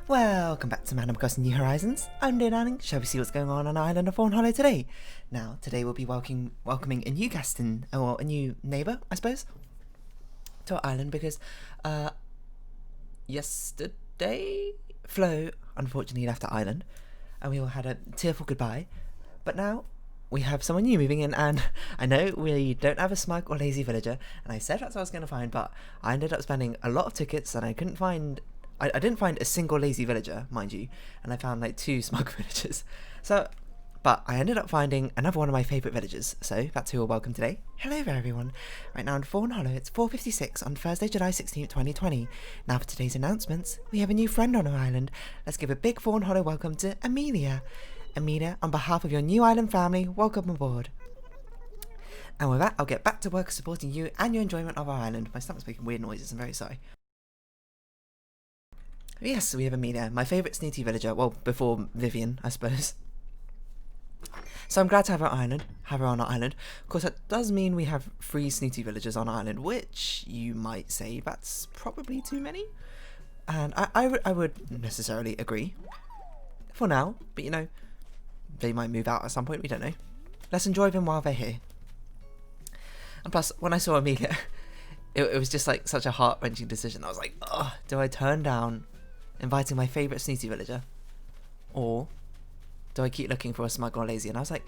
Welcome back to Man Crossing New Horizons. I'm Dreamland. Shall we see what's going on our island of Fawnhollow today? Now, today we'll be welcoming a new guest or a new neighbour, I suppose, to our island because yesterday Flo unfortunately left our island and we all had a tearful goodbye. But now we have someone new moving in, and I know we don't have a smug or lazy villager, and I said that's what I was going to find, but I ended up spending a lot of tickets and I didn't find a single lazy villager, mind you, and I found like 2 smug villagers. But I ended up finding another one of my favourite villagers, so that's who we'll welcome today. Hello there everyone. Right now in Fawnhollow, it's 4:56 on Thursday, July 16th, 2020. Now for today's announcements, we have a new friend on our island. Let's give a big Fawnhollow welcome to Amelia. Amelia, on behalf of your new island family, welcome aboard. And with that, I'll get back to work supporting you and your enjoyment of our island. My stomach's making weird noises, I'm very sorry. Yes, we have Amelia, my favourite snooty villager. Well, before Vivian, I suppose. So I'm glad to have her on our island. Of course, that does mean we have 3 snooty villagers on our island, which you might say that's probably too many. And I would necessarily agree. For now, but you know, they might move out at some point, we don't know. Let's enjoy them while they're here. And plus, when I saw Amelia, it was just like such a heart-wrenching decision. I was like, oh, do I turn down inviting my favourite snooty villager, or do I keep looking for a smug or lazy? And I was like,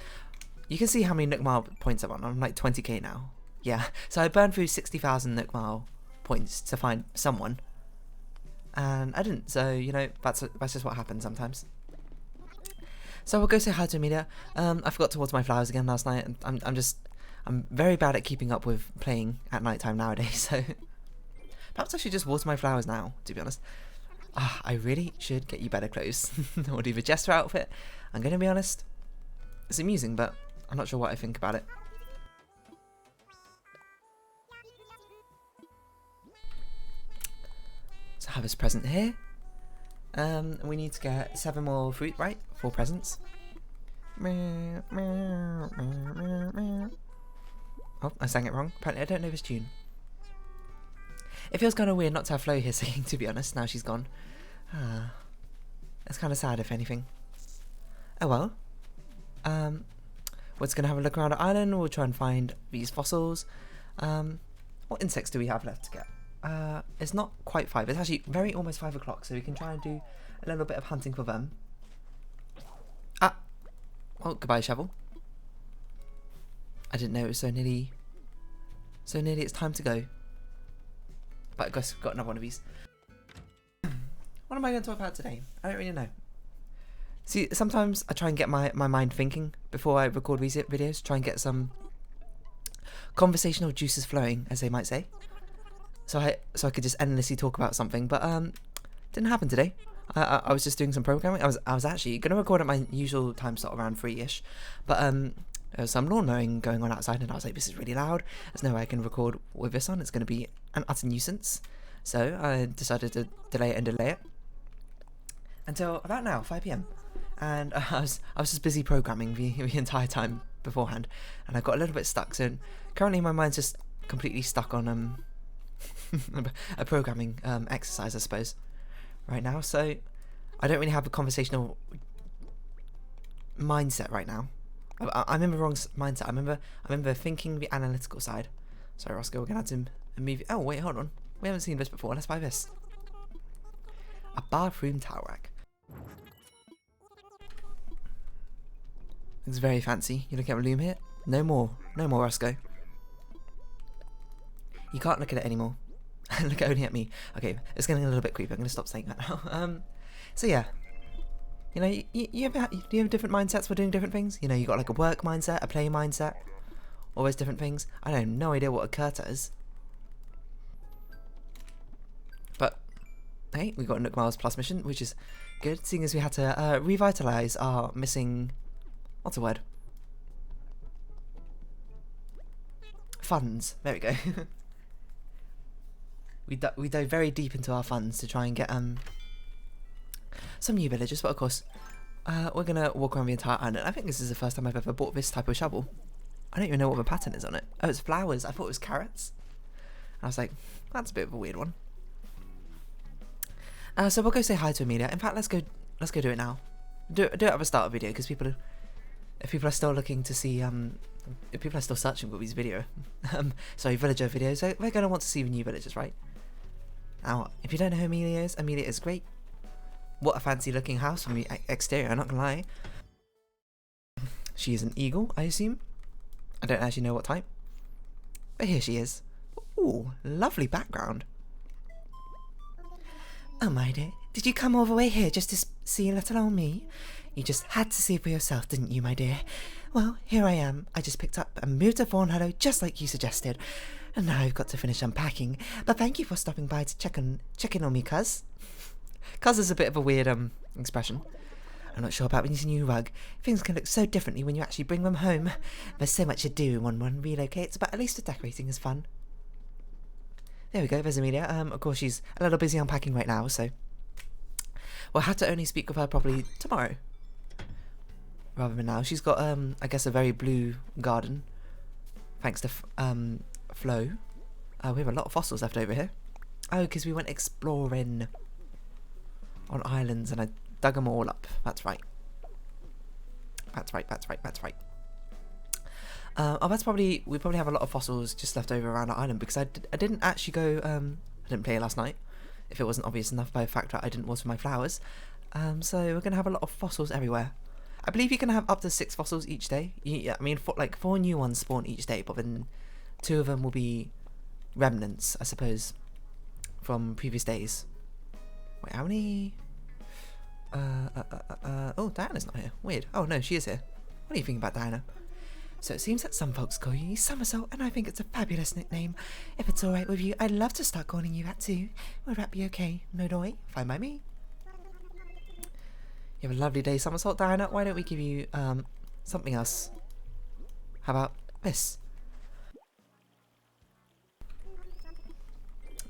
you can see how many Nook Mile points I'm on. I'm like 20k now. Yeah, so I burned through 60,000 Nook Mile points to find someone, and I didn't. So you know, that's just what happens sometimes. So we'll go say hi to Amelia. I forgot to water my flowers again last night, and I'm very bad at keeping up with playing at night time nowadays. So perhaps I should just water my flowers now, to be honest. I really should get you better clothes or do the jester outfit. I'm going to be honest, it's amusing, but I'm not sure what I think about it. So I have this present here. We need to get 7 more fruit, right? 4 presents. Oh, I sang it wrong. Apparently I don't know this tune. It feels kind of weird not to have Flo here singing, to be honest, now she's gone. It's kind of sad, if anything. Oh well. We're just going to have a look around our island. We'll try and find these fossils. What insects do we have left to get? It's not quite 5. It's actually almost 5 o'clock, so we can try and do a little bit of hunting for them. Well, goodbye, shovel. I didn't know it was so nearly it's time to go. But I guess we've got another one of these. What am I going to talk about today? I don't really know. See, sometimes I try and get my mind thinking before I record these videos, try and get some conversational juices flowing, as they might say. So I could just endlessly talk about something, but didn't happen today. I was just doing some programming. I was actually going to record at my usual time slot around 3ish, but there was some lawn mowing going on outside, and I was like, this is really loud. There's no way I can record with this on. It's going to be an utter nuisance. So I decided to delay it until about now, 5 PM. And I was just busy programming the entire time beforehand, and I got a little bit stuck. So currently my mind's just completely stuck on a programming exercise, I suppose, right now. So I don't really have a conversational mindset right now. I'm in the wrong mindset. I remember thinking the analytical side. Sorry, Roscoe, we're gonna have to move. Oh wait, hold on. We haven't seen this before. Let's buy this. A bathroom towel rack. Looks very fancy. You look at the loom here. No more, Roscoe. You can't look at it anymore. Look only at me. Okay, it's getting a little bit creepy. I'm gonna stop saying that now. So yeah. You know, do you have different mindsets for doing different things? You know, you got like a work mindset, a play mindset, all those different things. I have no idea what a Curta is. But, hey, we got a Nook Miles Plus mission, which is good, seeing as we had to revitalise our missing, what's the word? Funds. There we go. We dove very deep into our funds to try and get some new villagers, but of course we're gonna walk around the entire island. I think this is the first time I've ever bought this type of shovel. I don't even know what the pattern is on it. Oh, it's flowers. I thought it was carrots. And I was like, that's a bit of a weird one. So we'll go say hi to Amelia. In fact, let's go do it now. Do it at the start of the video, because if people are still looking to see if people are still searching for these villager videos, they're gonna want to see the new villagers, right? Now, if you don't know who Amelia is great. What a fancy looking house from the exterior, I'm not gonna lie. She is an eagle, I assume. I don't actually know what type. But here she is. Ooh, lovely background. Oh my dear, did you come all the way here just to see little old me? You just had to see for yourself, didn't you, my dear? Well, here I am. I just picked up and moved to Fawnhollow just like you suggested. And now I've got to finish unpacking. But thank you for stopping by to check in on me, cuz. Cuz is a bit of a weird expression. I'm not sure about this new rug. Things can look so differently when you actually bring them home. There's so much to do when one relocates, but at least the decorating is fun. There we go, there's Amelia. Of course, she's a little busy unpacking right now, so we'll have to only speak with her probably tomorrow, rather than now. She's got, I guess, a very blue garden, thanks to Flo. We have a lot of fossils left over here. Oh, because we went exploring on islands, and I dug them all up. That's right. That's right. We probably have a lot of fossils just left over around our island, because I didn't actually go, I didn't play last night, if it wasn't obvious enough by the fact that I didn't water my flowers. So we're going to have a lot of fossils everywhere. I believe you can have up to 6 fossils each day. I mean, 4 new ones spawn each day, but then 2 of them will be remnants, I suppose, from previous days. Wait, how many? Oh, Diana's not here. Weird. Oh no, she is here. What do you think about Diana? So it seems that some folks call you Somersault, and I think it's a fabulous nickname. If it's alright with you, I'd love to start calling you that too. Would that be okay? No doy? Fine by me. You have a lovely day, Somersault. Diana, why don't we give you something else? How about this?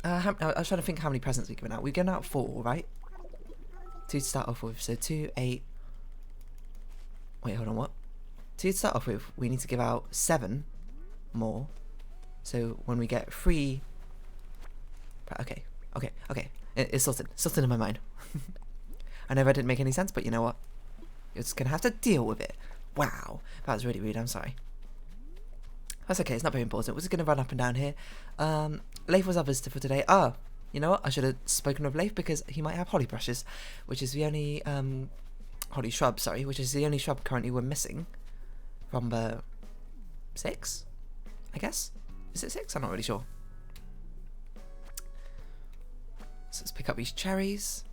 I was trying to think how many presents we've given out. We've given out 4, right? 2 to start off with. So 2, 8. Wait, hold on, what? 2 to start off with, we need to give out 7 more. So when we get 3... Okay. It's sorted in my mind. I know that didn't make any sense, but you know what? You're just going to have to deal with it. Wow. That was really rude, I'm sorry. That's okay, it's not very important. We're just going to run up and down here. Leif was our visitor for today. Ah, you know what? I should have spoken of Leif, because he might have holly brushes, which is the only... holly shrub, sorry, which is the only shrub currently we're missing. From the 6, I guess? Is it 6? I'm not really sure. So let's pick up these cherries.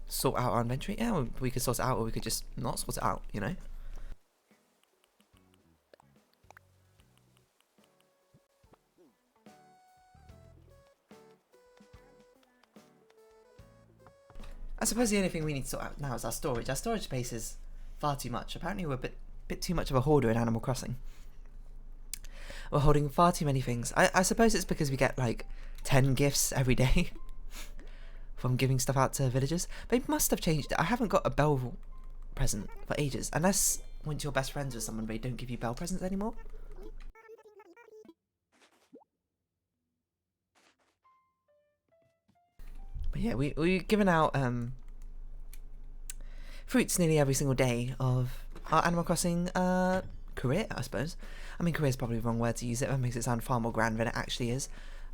Sort out our inventory. Yeah, we could sort it out, or we could just not sort it out, you know? I suppose the only thing we need to sort out now is our storage. Our storage space is far too much. Apparently we're a bit too much of a hoarder in Animal Crossing. We're holding far too many things. I suppose it's because we get like 10 gifts every day from giving stuff out to villagers. They must have changed it. I haven't got a bell present for ages. Unless once you're best friends with someone, they don't give you bell presents anymore. But yeah, we've given out fruits nearly every single day of our Animal Crossing career, I suppose. I mean, career is probably the wrong word to use it. That makes it sound far more grand than it actually is.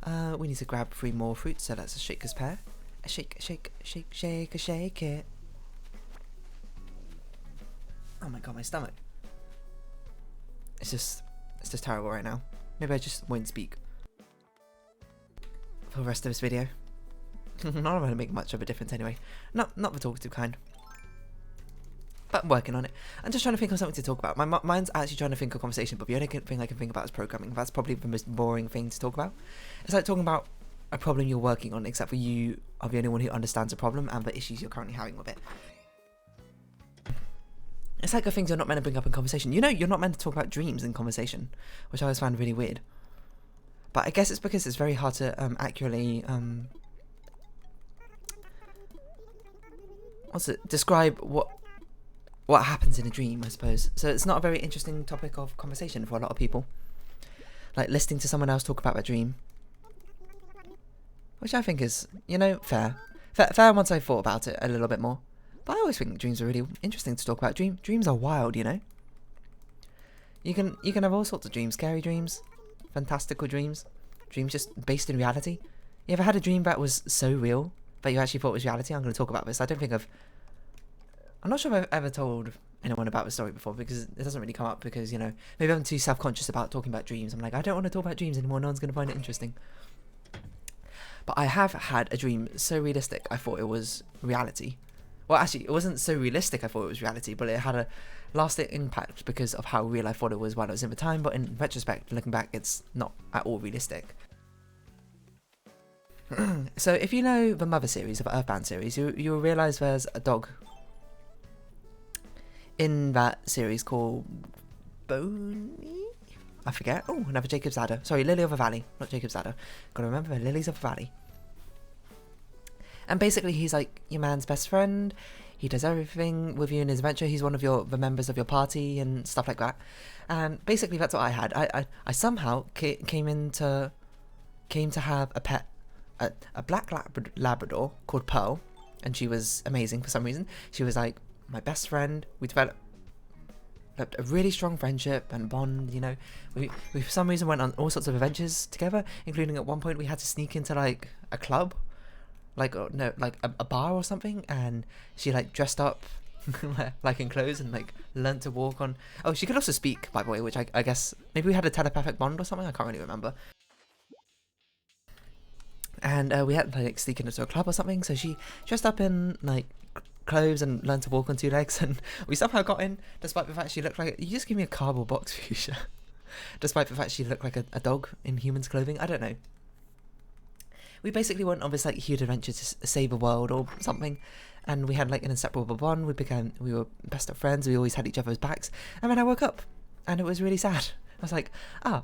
We need to grab 3 more fruits, so that's a shaker's pear. A shake it. Oh my god, my stomach. It's just terrible right now. Maybe I just won't speak for the rest of this video. Not going to make much of a difference anyway. Not the talkative kind. But I'm working on it. I'm just trying to think of something to talk about. My mind's actually trying to think of conversation, but the only thing I can think about is programming. That's probably the most boring thing to talk about. It's like talking about a problem you're working on, except for you are the only one who understands the problem and the issues you're currently having with it. It's like the things you're not meant to bring up in conversation. You know, you're not meant to talk about dreams in conversation, which I always found really weird. But I guess it's because it's very hard to accurately... describe what happens in a dream, I suppose. So it's not a very interesting topic of conversation for a lot of people. Like listening to someone else talk about a dream. which I think is, you know, fair once I thought about it a little bit more. But I always think dreams are really interesting to talk about. Dreams are wild, you know. You can have all sorts of dreams, scary dreams, fantastical dreams, dreams just based in reality. You ever had a dream that was so real that you actually thought was reality? I'm going to talk about this. I'm not sure if I've ever told anyone about the story before, because it doesn't really come up, because, you know, maybe I'm too self-conscious about talking about dreams. I'm like, I don't want to talk about dreams anymore, no one's going to find it interesting. But I have had a dream so realistic I thought it was reality. Well, actually, it wasn't so realistic I thought it was reality, but it had a lasting impact because of how real I thought it was while it was in the time. But in retrospect, looking back, it's not at all realistic. So if you know the Mother series, of Earthbound series, you'll realise there's a dog in that series called Boney? I forget. Oh, another Jacob's Ladder. Sorry, Lily of the Valley, not Jacob's Ladder. Gotta remember the Lilies of the Valley. And basically he's like your man's best friend. He does everything with you in his adventure. He's one of the members of your party and stuff like that. And basically that's what I had. I somehow came to have a pet, a black Labrador called Pearl, and she was amazing for some reason. She was like my best friend. We developed a really strong friendship and bond, you know. We for some reason went on all sorts of adventures together, including at one point we had to sneak into like a club, like a bar or something, and she like dressed up like in clothes and like learnt to walk on. Oh, she could also speak, by the way, which I guess maybe we had a telepathic bond or something. I can't really remember. And we had to like sneak into a club or something, so she dressed up in like clothes and learned to walk on two legs, and we somehow got in, despite the fact she looked like you just give me a cardboard box, Fuchsia. Despite the fact she looked like a dog in human's clothing. I don't know. We basically went on this like huge adventure to save the world or something, and we had like an inseparable bond. We were best of friends. We always had each other's backs. And then I woke up, and it was really sad. I was like, I'm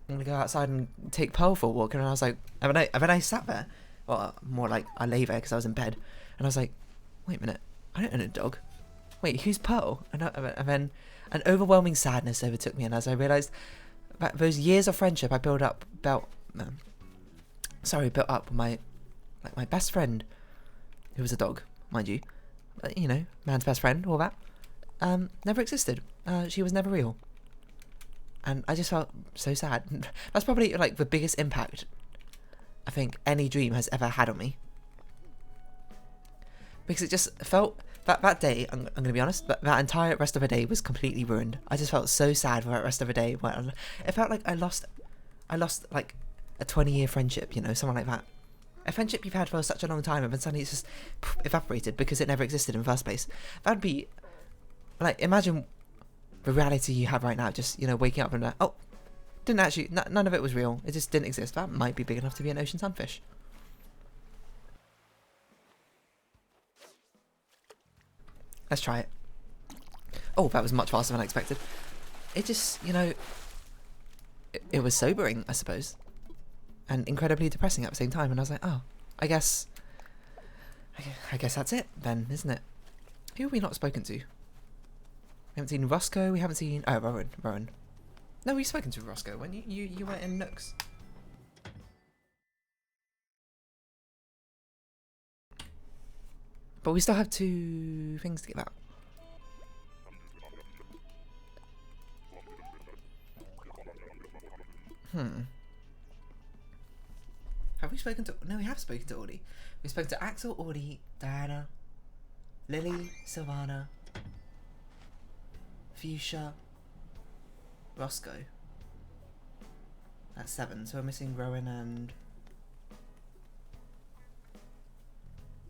gonna go outside and take Pearl for a walk. And I was like, and then I sat there, well, more like I lay there because I was in bed, and I was like, wait a minute, I don't own a dog. Wait, who's Pearl? And then an overwhelming sadness overtook me, and as I realised that those years of friendship I built up with my best friend, who was a dog, mind you, you know, man's best friend, all that, never existed. She was never real, and I just felt so sad. That's probably like the biggest impact I think any dream has ever had on me. Because it just felt, that day, I'm going to be honest, that entire rest of the day was completely ruined. I just felt so sad for that rest of the day. It felt like I lost like a 20-year friendship, you know, something like that. A friendship you've had for such a long time, and then suddenly it's just evaporated because it never existed in the first place. That'd be, like, imagine the reality you have right now, just, you know, waking up and like, oh, didn't actually, none of it was real. It just didn't exist. That might be big enough to be an ocean sunfish. Let's try it. Oh, that was much faster than I expected. It just, you know, it was sobering, I suppose, and incredibly depressing at the same time. And I was like, oh, I guess that's it then, isn't it? Who have we not spoken to? We haven't seen Roscoe. We haven't seen Rowan. No, we've spoken to Roscoe when you were in Nooks. But we still have 2 things to get out. Have we spoken to... No, we have spoken to Audie. We spoke to Axel, Audie, Diana, Lily, Sylvana, Fuchsia, Roscoe. That's 7, so we're missing Rowan and...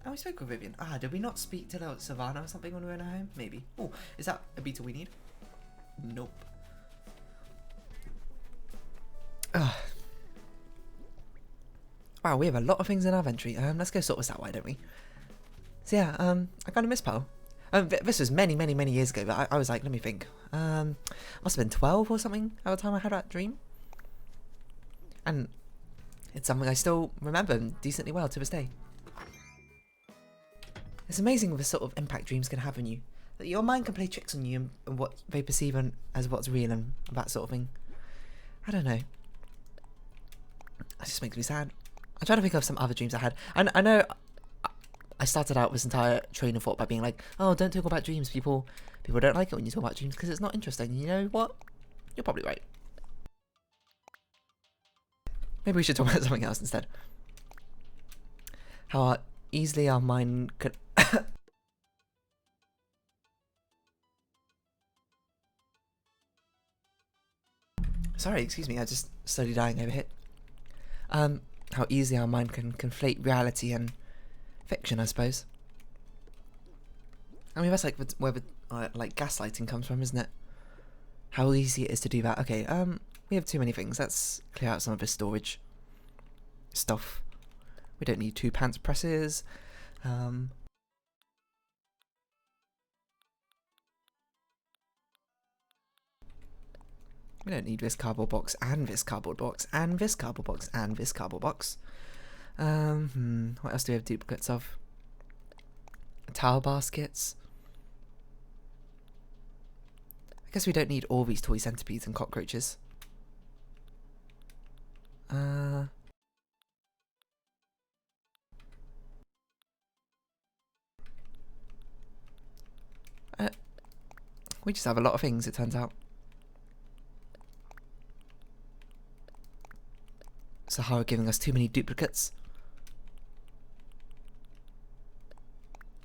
Oh, we spoke with Vivian. Did we not speak to like, Savannah or something when we were in her home? Maybe. Oh, is that a beetle we need? Nope. Wow, we have a lot of things in our inventory. Let's go sort this out, why don't we? So yeah, I kind of miss Pearl. This was many years ago, but I was like, let me think. Must have been 12 or something at the time I had that dream. And it's something I still remember decently well to this day. It's amazing the sort of impact dreams can have on you. That your mind can play tricks on you and what they perceive as what's real and that sort of thing. I don't know. That just makes me sad. I'm trying to think of some other dreams I had. I know I started out this entire train of thought by being like, oh, don't talk about dreams. People don't like it when you talk about dreams because it's not interesting. You know what? You're probably right. Maybe we should talk about something else instead. How easily our mind could... Sorry, excuse me, I just slowly dying over here. How easily our mind can conflate reality and fiction, I suppose. I mean, that's like where like gaslighting comes from, isn't it? How easy it is to do that. Okay, we have too many things. Let's clear out some of this storage stuff. We don't need 2 pants presses. We don't need this cardboard box and this cardboard box and this cardboard box and this cardboard box. What else do we have duplicates of? Towel baskets. I guess we don't need all these toy centipedes and cockroaches. We just have a lot of things, it turns out. Sahara giving us too many duplicates.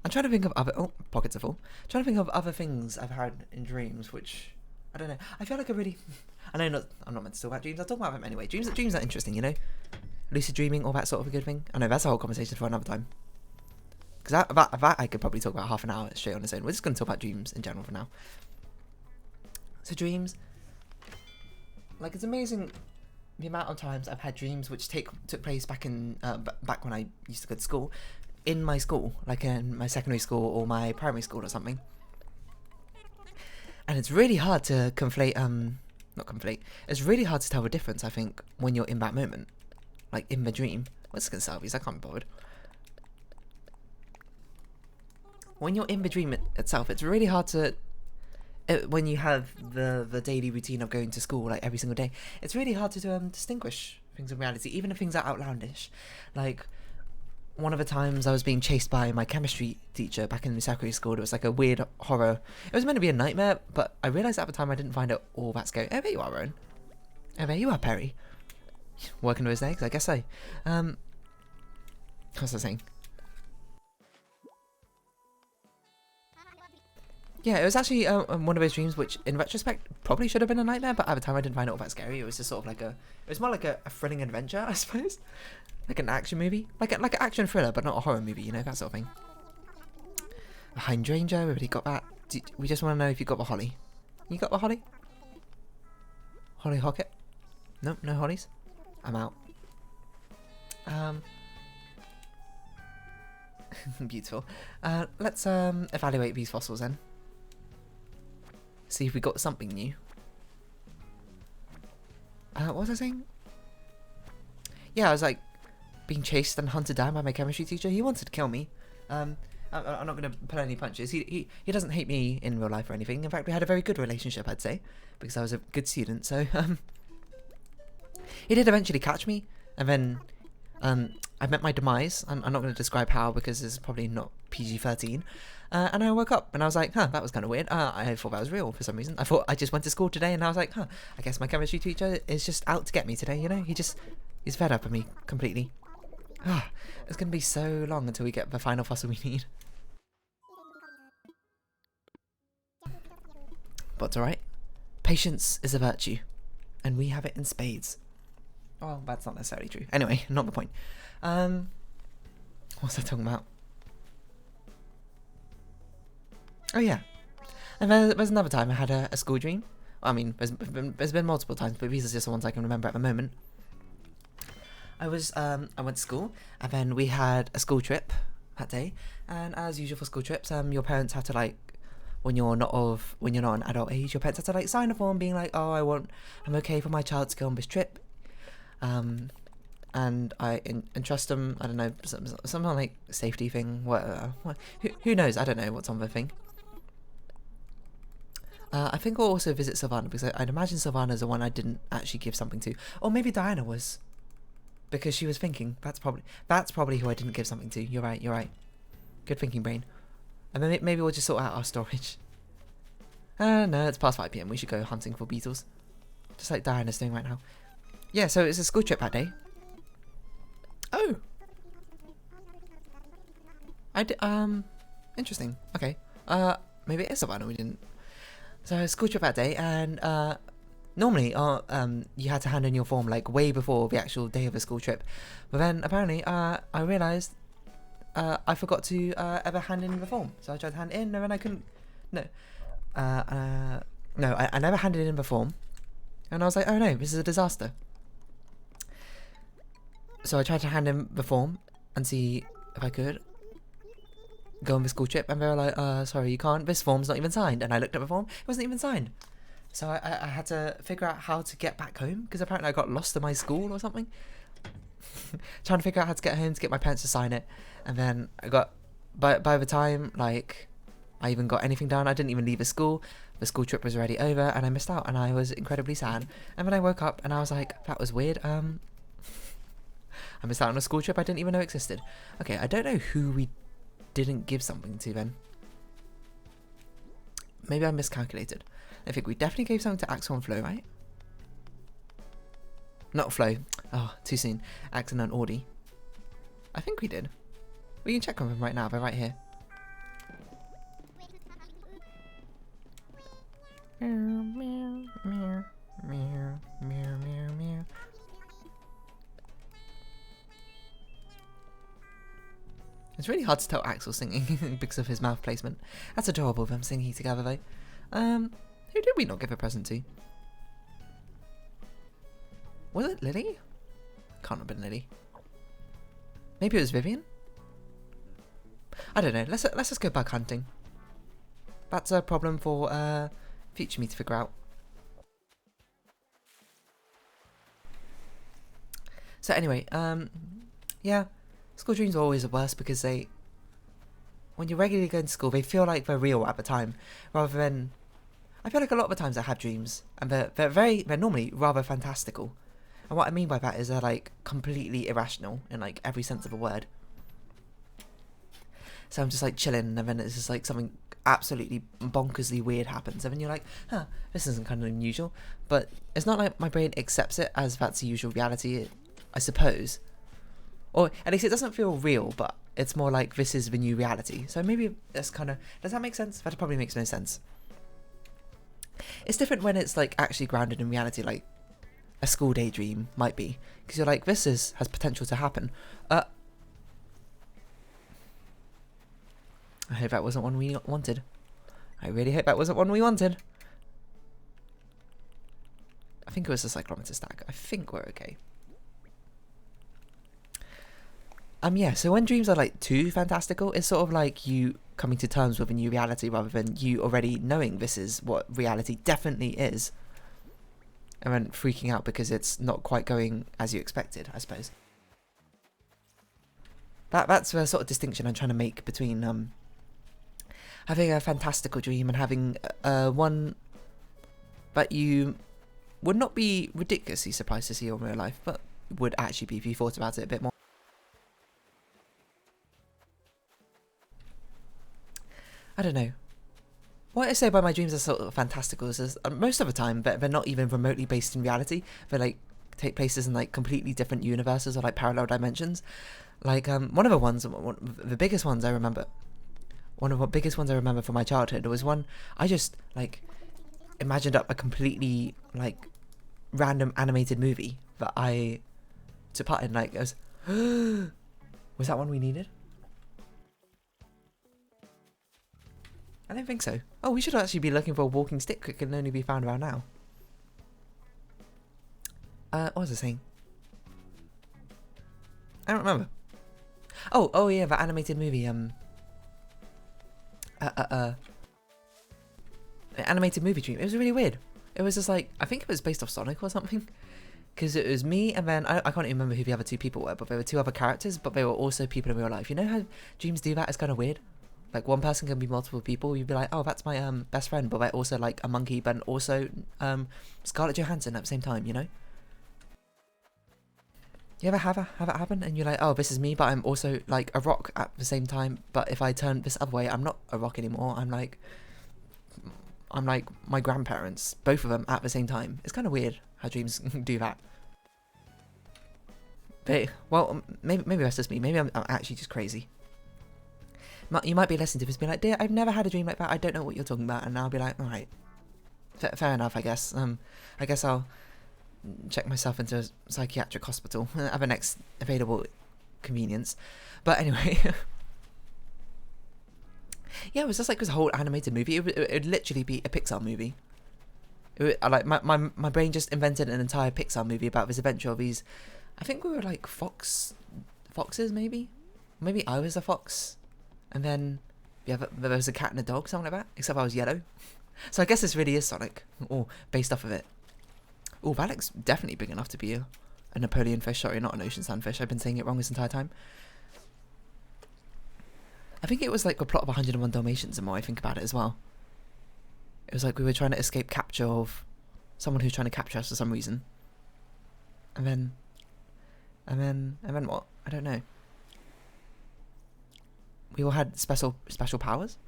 I'm trying to think of other... Oh, pockets are full. I'm trying to think of other things I've had in dreams, which... I don't know. I feel like I really... I'm not meant to talk about dreams. I'll talk about them anyway. Dreams are interesting, you know? Lucid dreaming, all that sort of a good thing. I know, that's a whole conversation for another time. Because that I could probably talk about half an hour straight on its own. We're just going to talk about dreams in general for now. So dreams... Like, it's amazing... the amount of times I've had dreams which took place back in back when I used to go to school, in my school, like in my secondary school or my primary school or something. And it's really hard to conflate, not conflate, it's really hard to tell the difference, I think, when you're in that moment. Like, in the dream. Let's get selfies, I can't be bothered. When you're in the dream itself, it's really hard to... when you have the daily routine of going to school like every single day, it's really hard to distinguish things in reality, even if things are outlandish. Like, one of the times I was being chased by my chemistry teacher back in the secondary school. It was like a weird horror. It was meant to be a nightmare, but I realised at the time I didn't find it all that scary. Oh, there you are, Rowan. Oh, there you are, Perry. Working with his legs, I guess so. What was I saying? Yeah, it was actually one of those dreams which, in retrospect, probably should have been a nightmare, but at the time I didn't find it all that scary. It was just sort of like it was more like a thrilling adventure, I suppose. Like an action movie. Like an action thriller, but not a horror movie, you know, that sort of thing. A hydrangea, we already got that. We just want to know if you got the holly. You got the holly? Holly Hocket? Nope, no hollies. I'm out. Beautiful. Let's evaluate these fossils then. See if we got something new. What was I saying? Yeah, I was like being chased and hunted down by my chemistry teacher. He wanted to kill me. I'm not going to pull any punches. He doesn't hate me in real life or anything. In fact, we had a very good relationship, I'd say, because I was a good student. So he did eventually catch me, and then I met my demise. I'm not going to describe how because it's probably not PG-13. And I woke up and I was like, huh, that was kind of weird. I thought that was real for some reason. I thought I just went to school today and I was like, huh, I guess my chemistry teacher is just out to get me today, you know? He's fed up of me completely. It's going to be so long until we get the final fossil we need. But it's alright. Patience is a virtue. And we have it in spades. Well, that's not necessarily true. Anyway, not the point. What's I talking about? Oh yeah. And there's another time I had a school dream. I mean, there's been multiple times, but these are just the ones I can remember at the moment. I went to school, and then we had a school trip that day. And as usual for school trips, your parents have to like, when you're not an adult age, your parents have to like sign a form being like, oh, I'm okay for my child to go on this trip. And I entrust them, I don't know, some like safety thing, who knows, I don't know what's on the thing. I think we'll also visit Sylvana, because I'd imagine Sylvana's the one I didn't actually give something to. Or maybe Diana was. Because she was thinking. That's probably who I didn't give something to. You're right. Good thinking, brain. And then maybe we'll just sort out our storage. No, it's past 5 PM. We should go hunting for beetles. Just like Diana's doing right now. Yeah, so it's a school trip that day. Oh. Interesting. Okay. Maybe it is Savannah we didn't. So school trip that day, and normally you had to hand in your form like way before the actual day of the school trip, but then apparently I realised I forgot to ever hand in the form. So I tried to hand it in, and then I couldn't. No, I never handed in the form, and I was like, oh no, this is a disaster. So I tried to hand in the form and see if I could go on the school trip, and they were like, sorry, you can't, this form's not even signed. And I looked at the form, it wasn't even signed. So I had to figure out how to get back home, because apparently I got lost in my school or something. Trying to figure out how to get home to get my parents to sign it. And then I got, by the time like I even got anything done, I didn't even leave the school trip was already over, and I missed out, and I was incredibly sad. And then I woke up and I was like, that was weird. I missed out on a school trip I didn't even know existed. Okay, I don't know who we didn't give something to then. Maybe I miscalculated. I think we definitely gave something to Axel and Flo, right? Not Flo. Oh, too soon. Axel and Audie. I think we did. We can check on them right now. They're right here. It's really hard to tell Axel singing because of his mouth placement. That's adorable of them singing together though. Who did we not give a present to? Was it Lily? Can't have been Lily. Maybe it was Vivian? I don't know. Let's just go bug hunting. That's a problem for future me to figure out. So anyway, yeah, school dreams are always the worst because when you're regularly going to school, they feel like they're real at the time, rather than, I feel like a lot of the times I have dreams, and they're normally rather fantastical. And what I mean by that is they're like completely irrational in like every sense of a word. So I'm just like chilling, and then it's just like something absolutely bonkersly weird happens, and then you're like, huh, this isn't kind of unusual. But it's not like my brain accepts it as that's the usual reality, I suppose. Or at least it doesn't feel real, but it's more like this is the new reality. So maybe that's kind of, does that make sense? That probably makes no sense. It's different when it's like actually grounded in reality, like a school day dream might be, because you're like, this has potential to happen. I hope that wasn't one we wanted. I really hope that wasn't one we wanted. I think it was a cyclometer stack. I think we're okay. Yeah, so when dreams are like too fantastical, it's sort of like you coming to terms with a new reality rather than you already knowing this is what reality definitely is. And then freaking out because it's not quite going as you expected, I suppose. That's the sort of distinction I'm trying to make between having a fantastical dream and having one that you would not be ridiculously surprised to see in real life, but would actually be if you thought about it a bit more. I don't know. What I say about my dreams are sort of fantastical is most of the time they're not even remotely based in reality. They like take places in like completely different universes or like parallel dimensions. Like one of the biggest ones I remember. One of the biggest ones I remember from my childhood was one I just like imagined up a completely like random animated movie that I took part in. Like it was, was that one we needed? I don't think so. Oh, we should actually be looking for a walking stick that can only be found around now. What was I saying? I don't remember. Oh yeah, that animated movie, an animated movie dream. It was really weird. It was just like, I think it was based off Sonic or something. Because it was me, and then, I can't even remember who the other two people were, but there were two other characters, but they were also people in real life. You know how dreams do that? It's kind of weird. Like, one person can be multiple people. You'd be like, oh, that's my best friend, but they're also, like, a monkey, but also Scarlett Johansson at the same time, you know? You ever have it happen and you're like, oh, this is me, but I'm also like a rock at the same time. But if I turn this other way, I'm not a rock anymore. I'm like my grandparents, both of them at the same time. It's kind of weird how dreams do that. But, well, maybe that's just me. Maybe I'm actually just crazy. You might be listening to this and be like, dear, I've never had a dream like that. I don't know what you're talking about. And I'll be like, all right, fair enough, I guess. I guess I'll check myself into a psychiatric hospital at the next available convenience. But anyway, yeah, it was just like this whole animated movie. It would literally be a Pixar movie. Like my brain just invented an entire Pixar movie about this adventure of these. I think we were like foxes, maybe I was a fox, and then there was a cat and a dog, something like that. Except I was yellow. So I guess this really is Sonic, or based off of it. Oh, that looks definitely big enough to be a Napoleon fish. Sorry, not an ocean sand fish. I've been saying it wrong this entire time. I think it was like the plot of 101 Dalmatians, the more I think about it as well. It was like we were trying to escape capture of someone who's trying to capture us for some reason. And then what? I don't know. We all had special powers?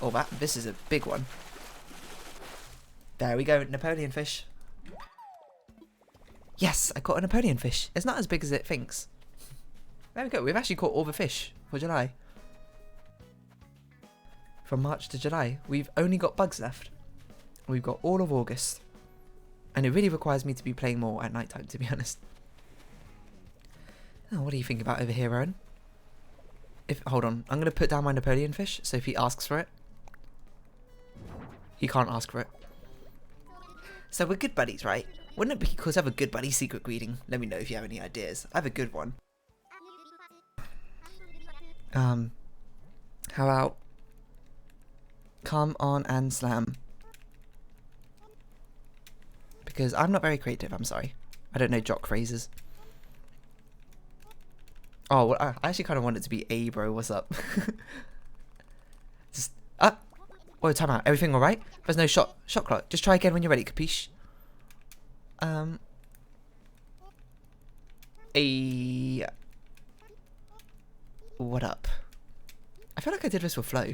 Oh, this is a big one. There we go, Napoleon fish. Yes, I caught a Napoleon fish. It's not as big as it thinks. There we go, we've actually caught all the fish for July. From March to July. We've only got bugs left. We've got all of August. And it really requires me to be playing more at night time, to be honest. Oh, what do you think about over here, Rowan? Hold on, I'm going to put down my Napoleon fish, so if he asks for it, he can't ask for it. So we're good buddies, right? Wouldn't it be cool to have a good buddy secret greeting? Let me know if you have any ideas. I have a good one. How about come on and slam? Because I'm not very creative, I'm sorry. I don't know jock phrases. Oh, well, I actually kind of want it to be, hey bro, what's up? Just, whoa, time out. Everything alright? There's no shot clock. Just try again when you're ready, capiche? What up? I feel like I did this with flow.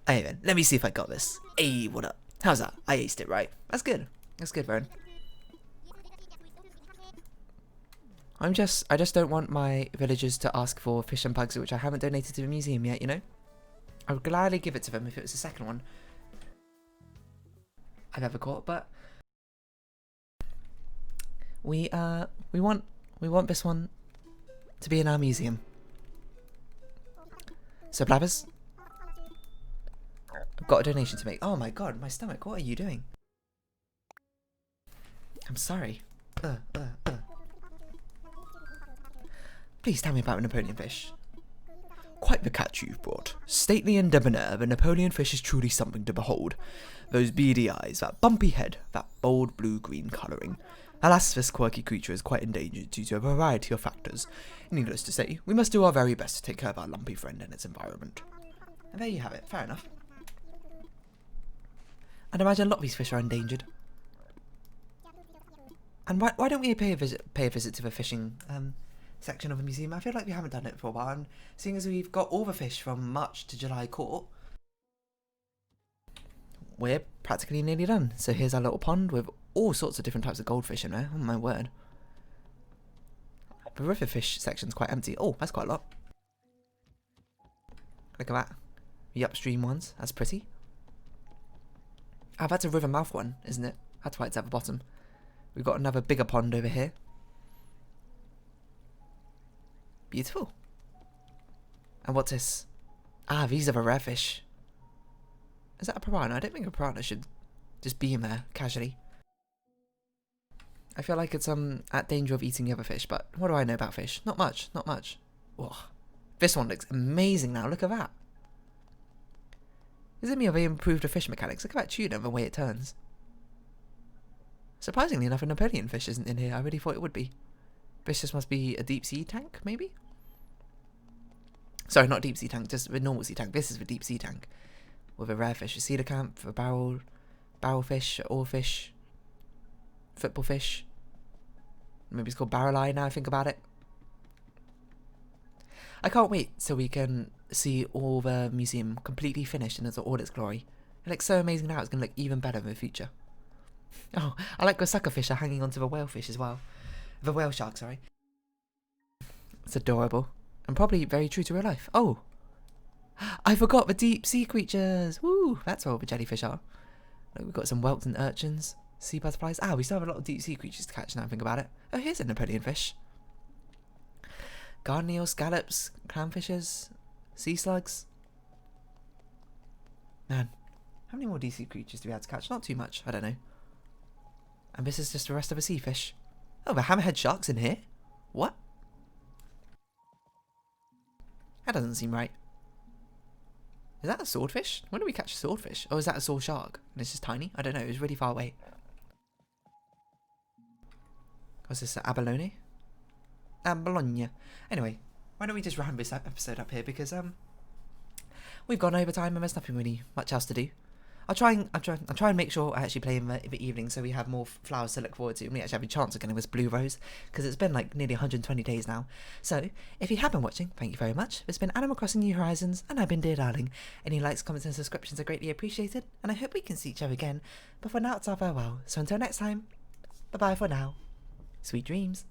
Hey then, let me see if I got this. Hey, what up? How's that? I aced it, right? That's good. That's good, Vern. I just don't want my villagers to ask for fish and bugs, which I haven't donated to the museum yet, you know? I would gladly give it to them if it was the second one I've ever caught, but we want this one to be in our museum. So Blabbers, I've got a donation to make. Oh my god, my stomach, what are you doing? I'm sorry. Please tell me about a Napoleon fish. Quite the catch you've brought. Stately and debonair, the Napoleon fish is truly something to behold. Those beady eyes, that bumpy head, that bold blue-green colouring. Alas, this quirky creature is quite endangered due to a variety of factors. Needless to say, we must do our very best to take care of our lumpy friend and its environment. And there you have it, fair enough. I'd imagine a lot of these fish are endangered. And why don't we pay a visit to the fishing section of the museum? I feel like we haven't done it for a while, and seeing as we've got all the fish from March to July caught, we're practically nearly done. So here's our little pond with all sorts of different types of goldfish in there. Oh my word. The river fish section's quite empty. Oh, that's quite a lot. Look at that. The upstream ones. That's pretty. Ah, that's a river mouth one, isn't it? That's why it's at the bottom. We've got another bigger pond over here. Beautiful. And what's this? Ah, these are the rare fish. Is that a piranha? I don't think a piranha should just be in there casually. I feel like it's at danger of eating the other fish, but what do I know about fish? Not much, not much. Whoa. This one looks amazing now, look at that. Is it me or they improved the fish mechanics? Look at that tuna and the way it turns. Surprisingly enough, a Napoleon fish isn't in here. I really thought it would be. This just must be a deep sea tank, maybe? Sorry, not deep sea tank, just the normal sea tank. This is the deep sea tank. With a rare fish, a coelacanth, a barrel, barrelfish, oarfish, football fish. Maybe it's called barrel eye now I think about it. I can't wait so we can see all the museum completely finished in all its glory. It looks so amazing now, it's going to look even better in the future. Oh, I like the suckerfish are hanging onto the whalefish as well. The whale shark, sorry. It's adorable. And probably very true to real life. Oh! I forgot the deep sea creatures! Woo! That's where all the jellyfish are. Look, we've got some whelks and urchins, sea butterflies. Ah, we still have a lot of deep sea creatures to catch now I think about it. Oh, here's a Napoleon fish. Garden eels, scallops, clownfishes, sea slugs. Man, how many more deep sea creatures do we have to catch? Not too much, I don't know. And this is just the rest of the sea fish. Oh, the hammerhead shark's in here? What? That doesn't seem right. Is that a swordfish? When did we catch a swordfish? Or is that a sword shark? And it's just tiny? I don't know, it was really far away. Was this abalone? Bologna. Anyway, why don't we just round this episode up here because we've gone over time and there's nothing really much else to do. I'll try and make sure I actually play in the evening so we have more flowers to look forward to and we actually have a chance of getting this blue rose because it's been like nearly 120 days now. So if you have been watching, thank you very much. It's been Animal Crossing New Horizons and I've been Dear Darling. Any likes, comments and subscriptions are greatly appreciated and I hope we can see each other again. But for now it's our farewell. So until next time, bye bye for now. Sweet dreams.